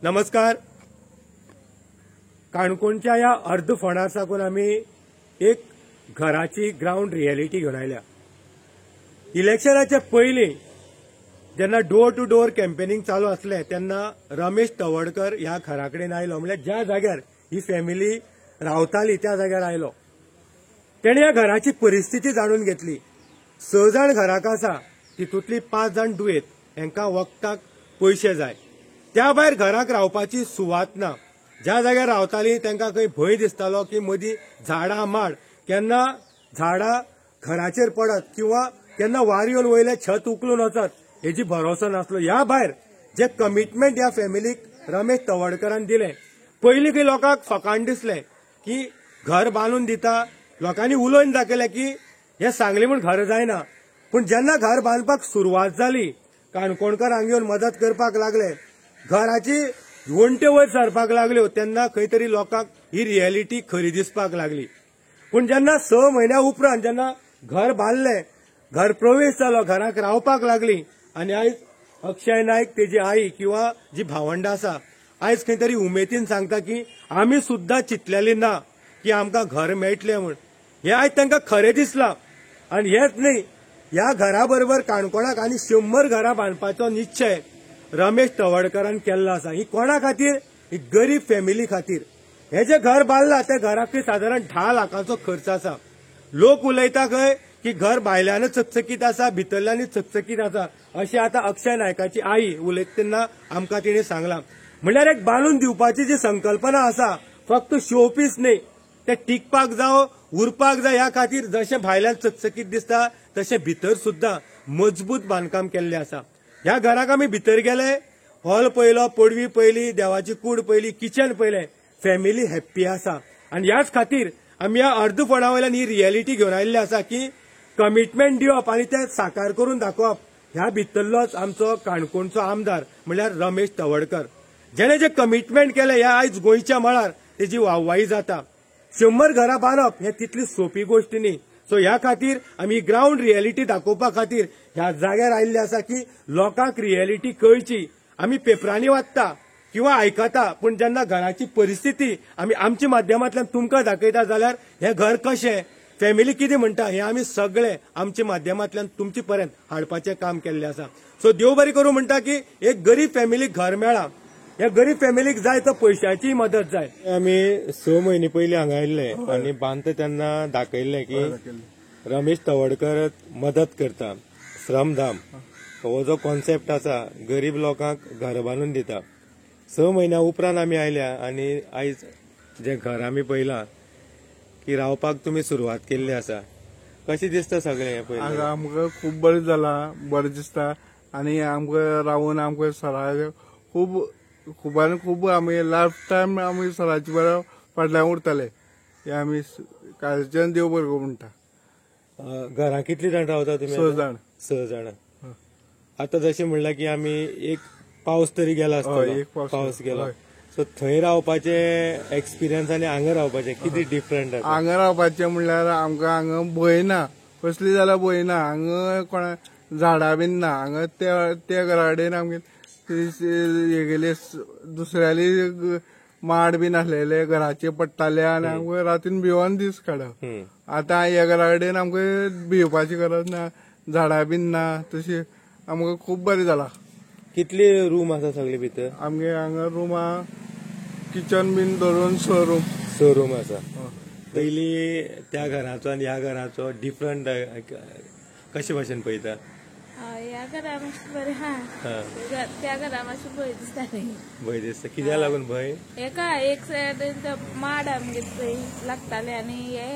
नमस्कार. काणकोणच्या या अर्ध फोंडार साकून आमी एक घराची ग्राउंड रियलिटी घेवन आयल्या. इलेक्शनाचे पयलीं जेन्ना डोर टू डोर कॅम्पेनिंग चालू आसलें तेन्ना रमेश तवडकर ह्या घरा कडेन आयलो. म्हणजे ज्या जाग्यार ही फॅमिली रावताली त्या जाग्यार आयलो. तेणे ह्या घराची परिस्थिती जाणून घेतली. 6 जाण घराक आसा, तितूंतली 5 जाण दुयेंत, हांकां वखदाक पयशे जाय. त्या भायर घराक रावपाची सुवात ना. ज्या जाग्यार रावताली तांकां खंय भंय दिसतालो की मदीं झाडां माड केन्ना झाडां घराचेर पडत किंवा केन्ना वार येवन वयले छत उखलून वचत हेजी भरोसो नासलो. ह्या भायर जे कमिटमेंट ह्या फॅमिलीक रमेश तवडकरान दिलें, पयलीं खंय लोकांक फकाण दिसलें की घर बांदून दिता. लोकांनी उलोवन दाखयलें की हें सांगलें म्हूण घर जायना. पूण जेन्ना घर बांदपाक सुरवात जाली, काणकोणकार हांगा येवन मदत करपाक लागले, घराची वणट्यो वयर सरपाक लागल्यो, तेन्ना खंय तरी लोकांक ही रियलिटी खरी दिसपाक लागली. पूण जेन्ना 6 म्हयन्या उपरांत जेन्ना घर बांदलें, घर प्रवेश जालो, घराक रावपाक लागली आनी आयज अक्षय नायक तेजी आई किंवा जी भावंडां आसा आयज खंय तरी उमेदीन सांगता की आमी सुद्दां चिंतलेली ना की आमकां घर मेळटलें म्हूण. हें आयज तांकां खरें दिसलां. आनी हेंच न्ही, ह्या घरा बरोबर काणकोणाक आनी 100 घरां बांदपाचो निश्चय रमेश तवडकरान केल्लो आसा. ही कोणा खातीर? ही गरीब फॅमिली खातीर. हे जे घर बांदलां त्या घराक सादारण 10 लाखांचो खर्च आसा. लोक उलयता खंय की घर भायल्यान चकचकीत आसा, भितरल्यान चकचकीत आसा, अशें आतां अक्षय नायकाची आई उलयता तेन्ना आमकां तिणें सांगलां. म्हणल्यार एक बांदून दिवपाची जी संकल्पना आसा, फक्त शोपीस न्ही, ते टिकपाक जावं, उरपाक जाय, ह्या खातीर जशें भायल्यान चकचकीत दिसता तशें भितर सुद्दां मजबूत बांदकाम केल्लें आसा. ह्या घराक आमी भितर गेले, हॉल पयलो, पडवी पयली, देवाची कूड पयली, किचन पयलें. फॅमिली हॅप्पी आसा. आनी ह्याच खातीर आमी ह्या अर्द फोंडा वयल्यान ही रियलिटी घेवन आयिल्ले आसा की कमिटमेंट दिवप आनी ते साकार करून दाखोवप. ह्या भितरलोच आमचो काणकोणचो आमदार म्हणल्यार रमेश तवडकर, जेणे जे कमिटमेंट केले ह्या आयज गोंयच्या मळार तेजी वाहवाही जाता. 100 घरां बांदप हें तितली सोपी गोश्ट न्ही. सो ह्या खातीर आमी ग्राउंड रियलिटी दाखोवपा खातीर ह्या जाग्यार आयिल्ले आसा की लोकांक रियलिटी कळची. आमी पेपरांनी वाचता किंवा आयकता, पूण जेन्ना घराची परिस्थिती आमी आमच्या माध्यमांतल्यान तुमकां दाखयता जाल्यार हें घर कशें, फॅमिली कितें म्हणटा, हें आमी सगळें आमच्या माध्यमांतल्यान तुमचे पर्यंत हाडपाचें काम केल्लें आसा. सो देव बरें करूं म्हणटा की एक गरीब फॅमिलीक घर मेळ्ळां. ह्या गरीब फॅमिलीक जाय तो पयशांची मदत जाय. आमी 6 म्हयने पयलीं हांगा आयिल्ले आनी बांदता तेन्ना दाखयल्लें की रमेश तवडकर मदत करता. श्रमधाम हो जो कॉन्सेप्ट आसा, गरीब लोकांक घर बांदून दिता. 6 म्हयन्या उपरांत आमी आयल्या आनी आयज जे घर आमी पळयलां की रावपाक तुमी सुरवात केल्ली आसा. कशें दिसता सगळें पळयलें? आमकां खूब बरें जालां, बरें दिसता. आनी आमकां रावून आमकां सरा खूबान खूब आमी लायफ टायम आमी सराच्या बरो फाटल्यान उरतले. हे आमी काळजान देव बरें करूं म्हणटा. घरां कितलीं जाण रावता तुमी? 6 जाण. 6 जाण. आतां जशें म्हणलां की आमी एक पावस तरी गेला आसतलो, पावस गेलो. सो थंय रावपाचे एक्सपिरियन्स आनी हांगा रावपाचे कितें डिफरंट? हांगा रावपाचें म्हणल्यार आमकां हांगा भंय ना, कसली जाल्यार भंय ना. हांगा कोणा झाडां बीन ना. हांगा त्या घरा कडेन आमगे हे गेले दुसऱ्याली माड बीन आसलेले घराचे पडटाले आनी आमकां रातीन भिवून दीस काडप. आतां ह्या घरा कडेन आमकां भिवपाची गरज ना, झाडां बीन ना, तशी आमकां खूब बरें जाला. कितले रूम आसा सगळे भितर? आमगे हांगा रुमा किचन बीन धरून 6 रूम. 6 रूम आसा. पयली त्या घराचो आनी ह्या घराचो डिफरंट कशे भाशेन पळयता? ह्या घरा मातशें बरें हा, त्या घरा मातशें भंय दिसताली. भंय दिसता? कित्याक लागून भंय? हेका एक सायड माड आमगे थंय लागताले आनी हे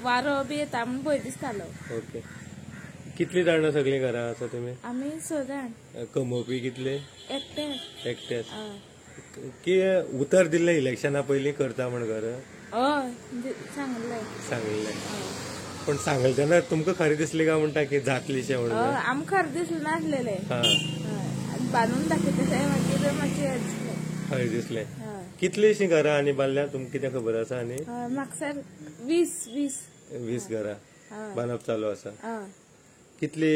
वारो बी येता म्हूण भंय दिसतालो. ओके. कितली जाणां सगळीं घरां आसा तुमी? आमी 6 जाण. कमोवपी कितले? एकटेच. की उतर दिल्लें इलेक्शना पयलीं करता म्हण घर? हय, सांगलें. पण सांगले तेन्ना तुमकां खरें दिसलें काय म्हणटा की जातलीशें म्हणून? आमकां खरें दिसलें नासलेलें. बांदून दाखयता मागीर मातशें खरें दिसलें. कितलीशीं घरां आनी बांदल्या तुमकां कितें खबर आसा? आनी म्हाका 20 घरां बांदप चालू आसा. हय. कितली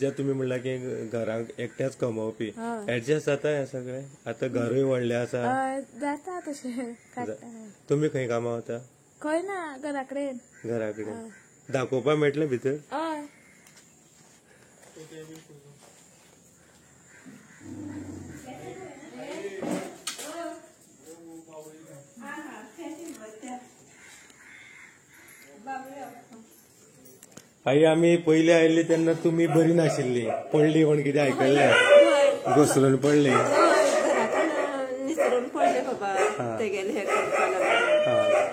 जे तुम्ही म्हणला की घरांक एकट्याच कमवपी ऍडजस्ट जाता हे सगळे आता घरूय व्हडले आसा जाता तशें काडटा तुम्ही खंय कामां वता खंय ना घरा कडेन घरा कडेन दाखोवपा मेळटलें भितर हय आई आम्ही पयलीं आयिल्ली तेन्ना तुम्ही बरी नाशिल्ली पडली म्हण कितें आयकल्लें घसरून पडली निसरून पडले बाबा ते गेले हे करपा लागले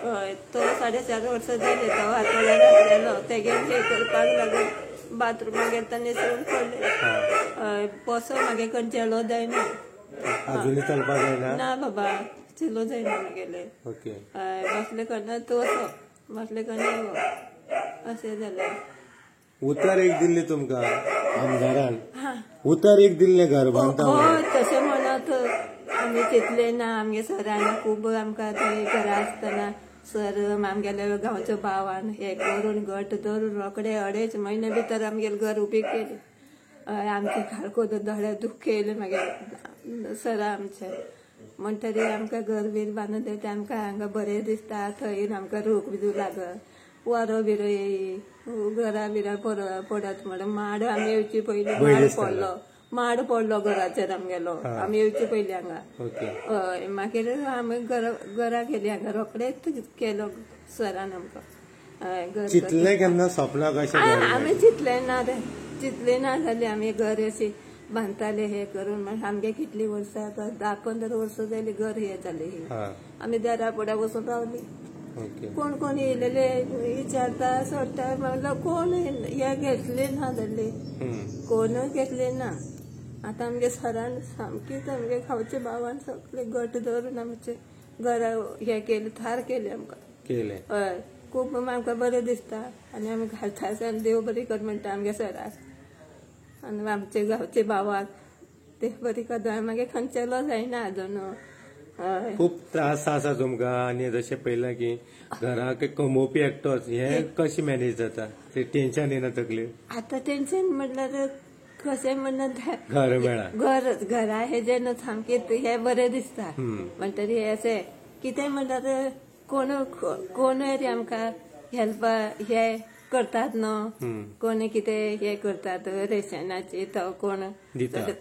हय तो 4.5 वर्सां जाली तो हातोड्यार घातलेलो ते गेले हे करपाक लागून बाथरुमाक गेले निसरून पडले हय बसो मागे खंयचेलो जायना अजूनय चलपाक जायना ना बाबा चिलो जायना गेले ओके हय बसले कन्ना तूं असो बसले कन्ना यो अशें जालें उतर एक दिल्ली तुमकां आमदारान उतर एक दिल्लें घर बांदता हय तशें म्हणत आमी चिंतले ना आमगे सरान खूब आमकां थंय घरा आसतना सर आमगेले गांवचो भावान हे करून घट धरून रोखडे 2.5 म्हयने भितर आमगेलें घर उबी केली आमचे खाडको दोळे दुख केले मागीर सरा आमचे म्हणटरी आमकां घर बीर बांदून दिलें आमकां हांगा बरें दिसता थंय आमकां रूख बी लागत वारो बिरो येयी घरा बिरा पडत म्हणून माड आमी येवची पयलीं माड पडलो घराचेर आमगेलो आमी येवची पयलीं हांगा हय मागीर आमी घरा गेली हांगा रोखडेच केलो सरान आमकां चिंतलें केन्ना सपनाक अशें आमी चिंतले ना रे चिंतले ना जाली आमी घर अशी बांदताले हे करून मागीर आमगे कितली वर्सां आतां 10-15 वर्सां जाली घर हे जाले आमी दारा फुड्या वचून रावली कोण कोण येयलेले विचारता सोडटा म्हणल्यार कोण हे घेतले ना जाल्ले कोण घेतले ना आतां आमगे सरान सामकीच आमगे खावचे भावान सगळे घट धरून आमचे घरा हे केले थार केले आमकां केले हय खूब आमकां बरें दिसता आनी आमी घालता आनी देव बरी कर म्हणटा आमगे सराक आनी आमचे गांवचे भावाक ते बरी कर मागीर खंयचेलो जायना आजून खूप त्रास आसा तुमकां आनी जशें पळयलां की घराक कमोवपी एकटोच हे कशें मॅनेज जाता ते टेन्शन येना तकली आतां टेन्शन म्हणल्यार कशें म्हणल्यार घर मेळा घरा हे जे सामके हे बरें दिसता म्हणटरी हे अशें कितें म्हणल्यार कोण रे आमकां हेल्प हे करतात न्हू कोण कितें हे करतात रेशनाचे तो कोण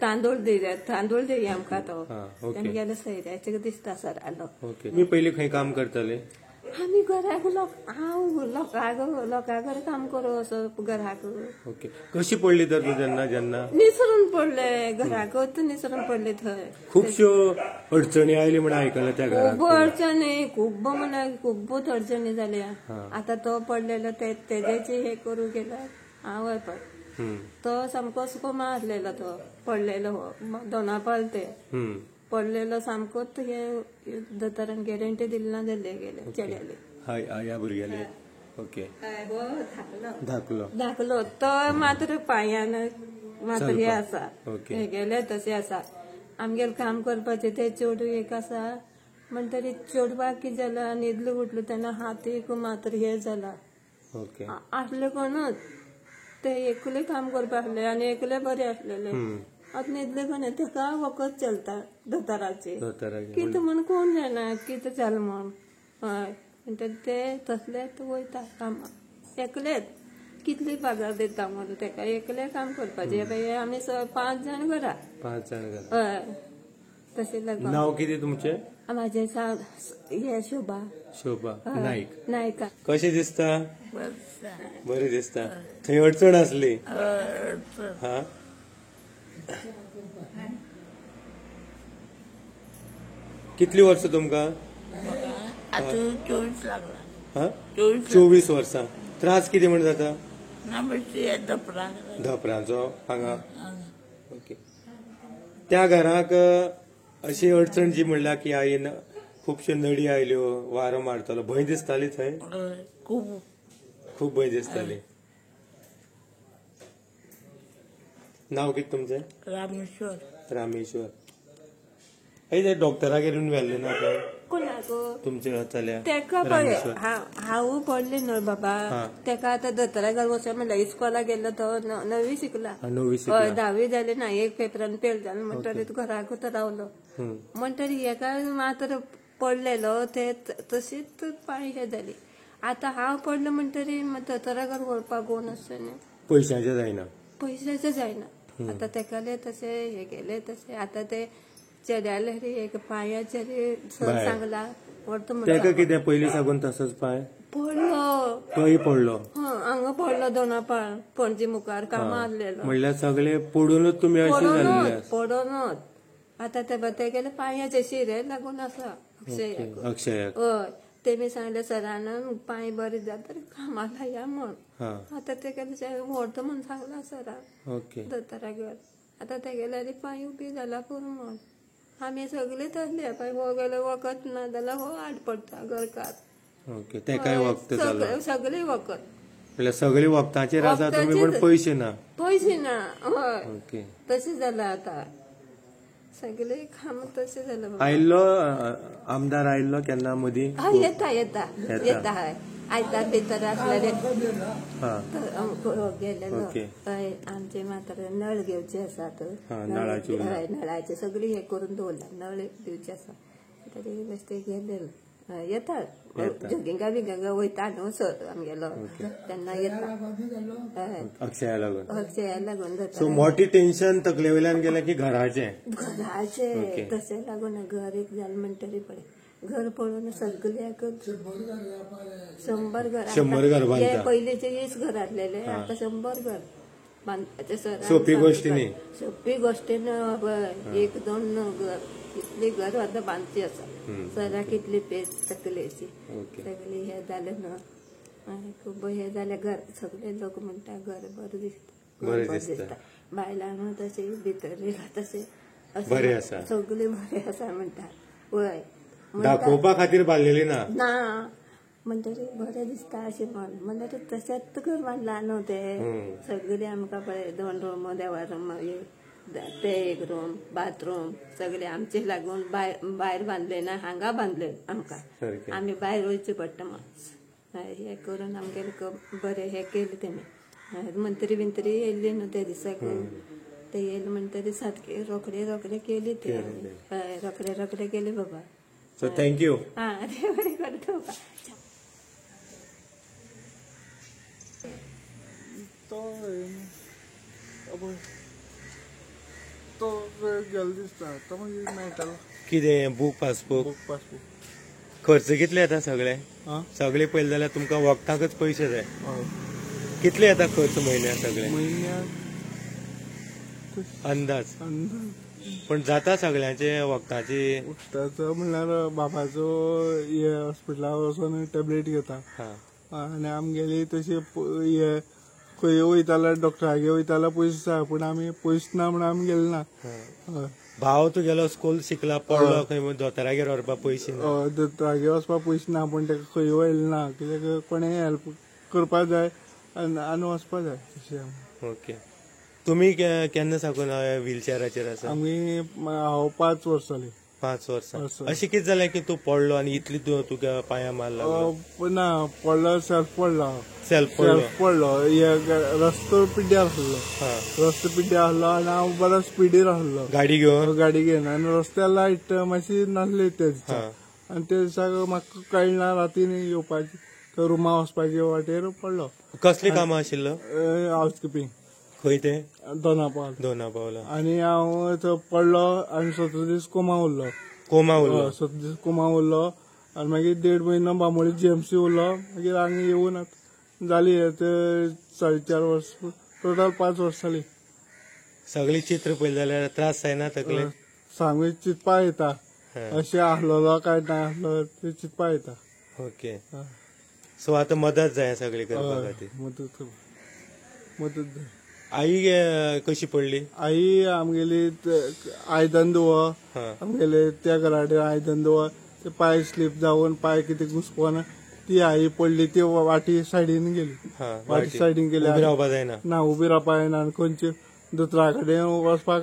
तांदूळ दी आमकां तो तेमगेलो सयऱ्याचे दिसता सर आलो मी पयलीं खंय काम करताले आमी घराक हांव लोकांकडे काम करूं असो घराक ओके कशी पडली तर तूं जेन्ना निसरून पडले घराकच निसरून पडले थंय खुबश्यो अडचणी आयली म्हण आयकलां त्या घराक खूब अडचणी खूबच अडचणी जाल्या आतां तो पडलेलो तेजेचे हे करूं गेला हांव पण तो सामको सुको मारलेलो तो पडलेलो दोनापाल ते पडलेलो सामकोच हे दोतोरान गॅरंटी दिली ना जाल्ले गेले चेड्याले ह्या भुरग्याले ओके धाकलो तो मात्र पांयान मात्र हे आसा हे गेले तशें आसा आमगेले काम करपाचें ते चेडू एक आसा म्हणटरी चेडवाक कितें जालां न्हिदलो उठलो तेन्ना हातीक मात्र हे जाला आसले कोणूच ते एकले काम करपा आसले आनी एकले बरे आसलेले आतां न्हिदले कोण तेका वखद चलता दोतोराचे कितें म्हण कोण जायना कितें जालें म्हण हय म्हणटरी ते तसलेच वयता कामाक एकलेच कितली पगार दिता म्हणून तेका एकले काम करपाचें आमी 5 जाण घरा हय तशें लागून नांव कितें तुमचें म्हाजें हे शोभा नायक कशें दिसता बरें दिसता थंय अडचण आसली हा कितली वर्सां तुमकां 24 वर्सां त्रास कितें म्हण जाता धपरांचो हांगा ओके त्या घराक अशी अडचण जी म्हणल्या की आईन खुबश्यो नडी आयल्यो वारो मारतालो भंय दिसताली थंय खूब भंय दिसताली नाव कितें तुमचें रामेश्वर ते डॉक्टराक येवन व्हेल्ले ना आगो तुमच्या चल्या तेका पळय हांव पडले न्हय बाबा तेका आतां दोतोरा घर वचोन म्हणल्यार इस्कॉला गेलो तो 9वी शिकला नवी हय 10वी जाली ना एक पेपरान फेल जालो म्हणटरीत घराकूच रावलो म्हणटरी हेका मात्र पडलेलो ते तशीच पाळी हे जाली आतां हांव पडलो म्हणटरी दोतोरा घर व्हरपाक कोण आसता न्ही पैशांचे जायना पयशाचें जायना आतां तेकाले तशे हे केले तशे आतां ते चेड्याले एक पांयाचे सर सांगला व्हरता तेका म्हणटा कितें पयलीं साकून तसोच पांय पडलो तोय पडलो हांगा पडलो दोना पाळ पणजी मुखार कामां आसलेलो म्हणल्यार सगळे पडूनच तुमी अशी जाल्ले पडोनच आतां ते गेले पांयाचे शिरे लागून आसा अक्षयाक हय तेमी सांगले सरान पांय बरें जाता कामाला या म्हण आतां ते गेले व्हरता म्हण सांगला सरान ओके दोतोरागेर आतां ते गेल्यार पांय उबी जाला पुरो म्हण आमी सगळे तसले पांय हो गेलो वखद ना जाल्यार हो आड पडटा घरकार ओके तेकाय वखद जालो सगळे वखद म्हणल्यार सगळे वखदाचेर आसा तुमी पण पयशे ना हय ओके तशें जालां आतां सगळे काम तशें जालां आयल्लो आमदार आयल्लो केन्ना मदीं येता हय आयतार भितर आसलेले गेलेलो हय आमचे मात्र नळ घेवचे आसात नळाचे सगळे हे करून दवरला नळ दिवचे आसा तरी बेश्टे गेलेलो येता जॉगिंगा बिगिंगा वयता न्हू सर आमगेलो तेन्ना येता अक्षया लागून सो मोठी टेन्शन तकले वयल्यान गेलें की घराचे तशें लागून घर एक जालें म्हणटरी पळय घर पळोवन सगळ्याक 100 घर हे पयलींचे 20 घर आसलेले आतां 100 घर बांदपाचे सर सोपी गोष्ट न्ही सोपी गोष्ट एक दोन घर कितली घर आतां बांदची आसा सरा कितली पेज तकलेची सगळी हे जालें न्हू खूब हे जालें घर सगळे लोक म्हणटा घर बरें दिसता बायलां तशें भितर तशें बरें आसा सगळे बरें आसा म्हणटा वय दाखोवपा खातीर बांदलेली ना म्हणटरी बरें दिसता अशें म्हणटरी तशेंच घर बांदला न्हू ते सगळे आमकां पळय 2 रूम देवा रूम ते एक रूम बाथरूम सगळे आमचे लागून भायर बांदले ना हांगा बांदले आमकां आमी भायर वयचें पडटा मात हे करून आमगेले बरें हे केलें तेमी मंत्री बिंत्री येयल्ली न्हू ते दिसाक ते येयले म्हणटरी सारके रोखडे केली ते रोखडे केले बाबा सो थँक्यू देव बरें करता तो गेलो दिसता तो मागीर मेळटालो कितें बूक पासबूक खर्च कितले येता सगळे पयले जाल्यार तुमकां वखदाकच पयशे जाय कितले येता खर्च म्हयन्याक सगळे अंदाज पण जाता सगळ्यांचे वखदाची म्हणल्यार बाबाचो हे हॉस्पिटलार वचून टॅबलेट घेता आनी आमगेली तशी खंय वयताल्यार डॉक्टरागेर वयताल्यार पयशे जाय पूण आमी पयशे ना म्हणून आमी गेले ना भाव तुगेलो स्कूल शिकला पडलो खंय दोतोरागेर व्हरपाक पयशे दोतोरागेर वचपाक पयशे ना पूण ताका खंय व्हेले ना कित्याक कोणें हेल्प करपाक जाय आनी वचपाक जाय तशें ओके तुमी केन्ना साकून व्हीलचॅराचेर आसा आमी हांव 5 वर्सां जालीं 5 वर्सां अशें कितें जालें की तूं पडलो आनी इतली तुका पांयां मारला ना पडलो सेल्फ पडलो रस्तो पिड्ड्यार आसलो आनी हांव बरो स्पिडीर आसलो गाडी घेवन आनी रस्त्यार लायट मातशी नासली ते दिसा आनी ते दिसाक म्हाका कळना रातीन येवपाची रुमा वचपाचे वाटेर पडलो कसली कामां आशिल्लो हावज किपींग खंय ते दोनापावला आनी हांव थंय पडलो आनी 17 दीस कोमा उरलो 17 दीस कोमा उरलो आनी मागीर 1.5 म्हयनो बांबोळी GMC उरलो मागीर हांगा येवन जाली 4.5 वर्स टोटल 5 वर्स जाली सगळी चित्र पळयलें जाल्यार त्रास जायना तकले सांगू चिंतपा येता अशें आसलो काय ना आसलो ते चिंतपा येता ओके सो आतां मदत जाय सगळी करपा खातीर मदत जाय आई कशी पडली आई आमगेली आयदन दवो आमगेले त्या घरा कडेन आयदन दवो ते पांय स्लीप जावन पांय कितें घुसपोन ती आई पडली ती वाटी सायडीन गेली सायडीन गेली उबी रावपा जायना ना उबी रावपा जायना आनी खंयचे दोतोरा कडेन वचपाक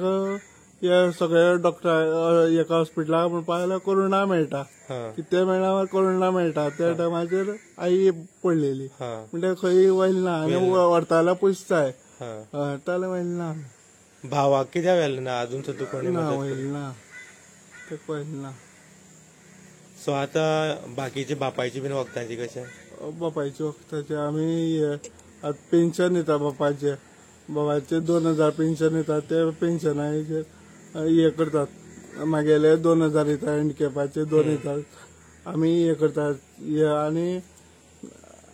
हे सगळे डॉक्टर एका हॉस्पिटलाक म्हणपा लागले कोरोना मेळटा हा कितें मेळना कोरोना मेळटा त्या टायमाचेर आई पडलेली हा म्हणजे खंय व्हेल ना आनी व्हरताले पयस जाय हा ताले व्हेल ना भावाक कित्याक व्हेलें ना अजून सुद्दां कोणी ना मदत व्हेल ना ते व्हेल ना सो आतां बाकीचे बापायची बीन वखदांची कशें बापायचे वखदाचे आमी पेन्शन दिता बापाचे 2000 पेन्शन येता ते पेन्शनाचेर हे करतात मागेले 2000 येता हँडिकॅपाचे 2 येतात आमी हे करतात आनी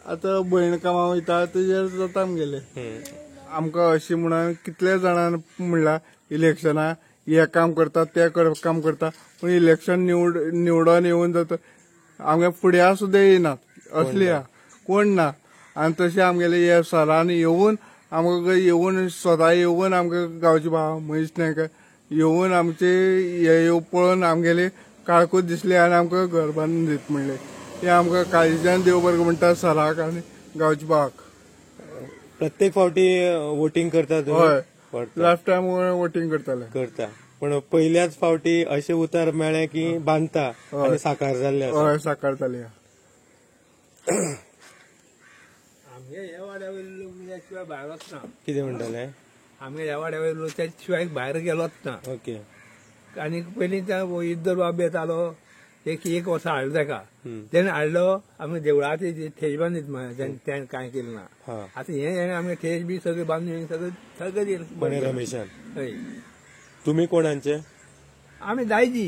आतां भयण कामाक वयता तेजेर जाता आमगेले आमकां अशें म्हणून कितले जाणां म्हणला इलेक्शनाक हे काम करता ते काम करता पूण इलेक्शन निवडून येवन जाता आमगे फुड्या सुद्दां येयनात असली कोण ना आनी तशें आमगेले हे सरान येवन आमकां येवन स्वता येवन आमकां गांवचे भाव महेश नायक येवन आमचे हे पळोवन आमगेले काळकूट दिसली आनी आमकां घर बांदून दित म्हणले हे आमकां काळजान देव बरें म्हणटा सराक आनी गांवचे भावाक प्रत्येक फावटी वोटिंग करता हय तुम्ही लास्ट टायम वोटिंग करताले करता पण पहिल्याच फावटी अशें उतार मेळ्ळें की बांदता आनी साकार जाल्ले आसा. हय साकार जाली आमगे ह्या वाड्या वयलो त्या शिवाय भायर वचना कितें म्हणटाले आमगे ह्या वाड्या वयलो त्या शिवाय भायर गेलोच ना ओके आनी पयलीं त्या इद्दर बाब येतालो एक वर्स हाडलो ताका तेणे हाडलो आमी देवळा थेज बांदीत तेणें कांय केलें ना हा आतां हे आमगे थेज बी सगळें बांदून सगळें पण रमेशान हय तुम्ही कोणाचे आमी दायजी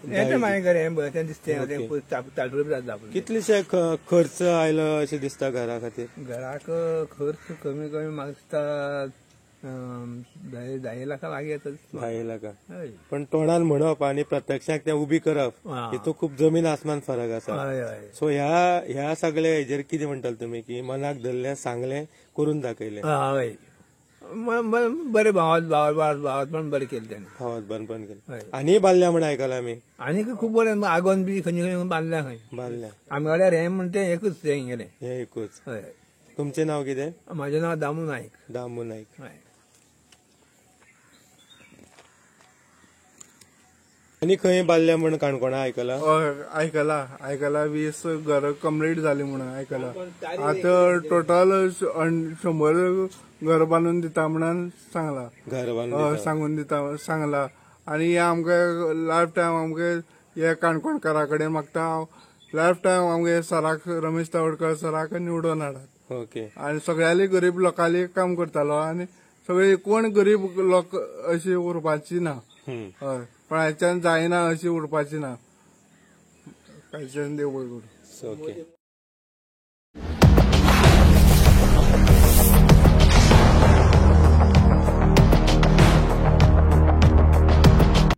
येता म्हाजे घरा हें दिसतें ताटूर जाता कितलेशे खर्च आयलो अशें दिसता घरा खातीर घराक खर्च कमी म्हाका दिसता 10 लाखा लागीं येता 10 लाख हय पण तोंडान म्हणप आणि प्रत्यक्षात ते उबी करप हा. हितून खूप जमीन आसमान फरक आसा हय हय सो ह्या सगळ्या हेजेर कितें म्हणटाले तुमी की मनाक धरलें सांगलें करून दाखयलें हय बरें भावात पण बरें केलें तेणें भावात बंदपण केलें हय. आनी बांदल्या म्हण आयकलां आमी आनीक खूब बरें आगोन बी खंय बांदल्या खंय बांदल्या आमी वाड्यार हें म्हणटा तें एकूच तें गेलें हे एकूच हय तुमचें नांव कितें म्हाजें नांव दामू नायक दामू नायक हय आनी खंय बांदल्या म्हण काणकोणा आयकलां आयकला 20 घर कंप्लीट जाली म्हणून आयकला आता टोटल 100 घर बांदून दिता म्हणून सांगला घर बांदून सांगून दिता सांगला आनी हे आमकां लायफ टायम आमकां हे काणकोणकारा कडेन मागता हांव लायफ टायम आमगे सराक रमेश तावडकर सराक निवडून हाडात ओके आनी सगळ्याली गरीब लोकांली काम करतालो आनी सगळे कोण गरीब लोक अशी उरपाची ना हय पण हाच्यान जायना अशी उरपाची ना कांयच्यान देव बरें करूं ओके